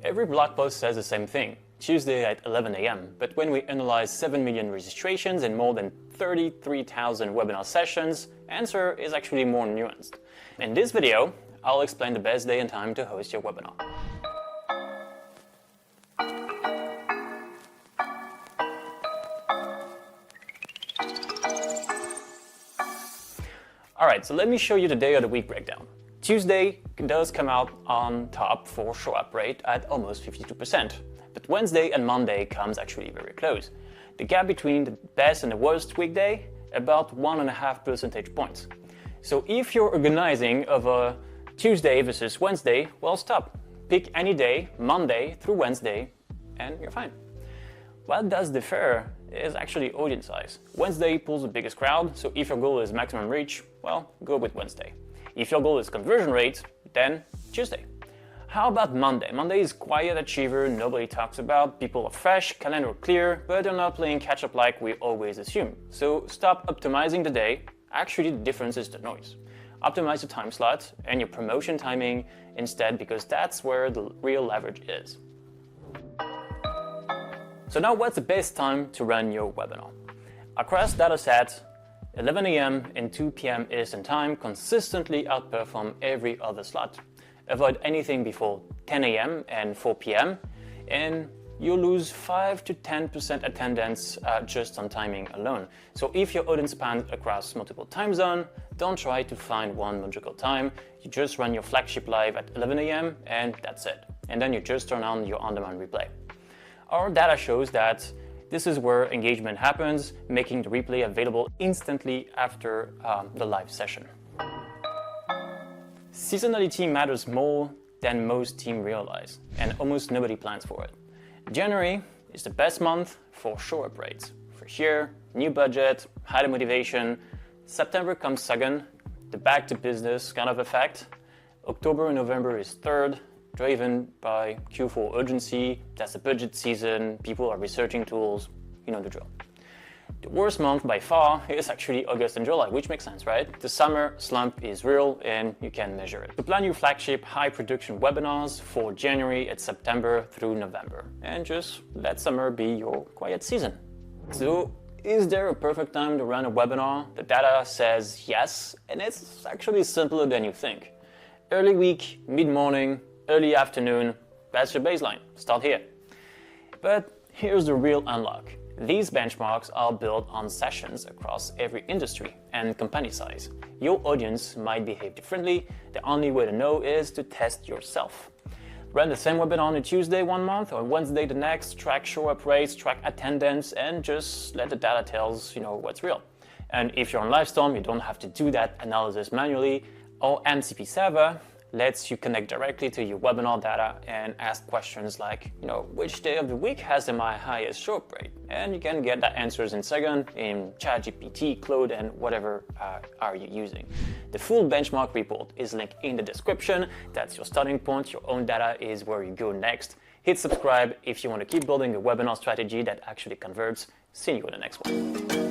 Every blog post says the same thing, Tuesday at 11 a.m., but when we analyze 7 million registrations and more than 33,000 webinar sessions, answer is actually more nuanced. In this video, I'll explain the best day and time to host your webinar. Alright, so let me show you the day of the week breakdown. Tuesday does come out on top for show-up rate at almost 52%, but Wednesday and Monday comes actually very close. The gap between the best and the worst weekday, about 1.5 percentage points. So if you're organizing of a Tuesday versus Wednesday, well, stop. Pick any day, Monday through Wednesday, and you're fine. What does differ is actually audience size. Wednesday pulls the biggest crowd, so if your goal is maximum reach, well, go with Wednesday. If your goal is conversion rate, then Tuesday. How about Monday? Monday is quiet achiever, nobody talks about, people are fresh, calendar clear, but they're not playing catch up like we always assume. So stop optimizing the day, actually the difference is the noise. Optimize your time slot and your promotion timing instead, because that's where the real leverage is. So now what's the best time to run your webinar? Across datasets, 11 a.m. and 2 p.m. Eastern Time consistently outperform every other slot. Avoid anything before 10 a.m. and 4 p.m. and you'll lose 5 to 10% attendance just on timing alone. So if your audience spans across multiple time zones, don't try to find one magical time. You just run your flagship live at 11 a.m. and that's it. And then you just turn on your on-demand replay. Our data shows that this is where engagement happens, making the replay available instantly after the live session. Seasonality matters more than most teams realize, and almost nobody plans for it. January is the best month for show-up rates. Fresh year, new budget, higher motivation. September comes second, the back to business kind of effect. October and November is third, driven by Q4 urgency. That's the budget season, people are researching tools, you know the drill. The worst month by far is actually August and July, which makes sense, right? The summer slump is real and you can measure it. So plan your flagship high production webinars for January and September through November, and just let summer be your quiet season. So is there a perfect time to run a webinar? The data says yes, and it's actually simpler than you think. Early week, mid-morning, early afternoon, that's your baseline. Start here. But here's the real unlock. These benchmarks are built on sessions across every industry and company size. Your audience might behave differently. The only way to know is to test yourself. Run the same webinar on a Tuesday one month or Wednesday the next, track show-up rates, track attendance, and just let the data tells you know what's real. And if you're on Livestorm, you don't have to do that analysis manually. Or MCP server lets you connect directly to your webinar data and ask questions like, which day of the week has my highest show-up rate? And you can get that answers in seconds in ChatGPT, Claude, and whatever are you using. The full benchmark report is linked in the description. That's your starting point. Your own data is where you go next. Hit subscribe if you want to keep building a webinar strategy that actually converts. See you in the next one.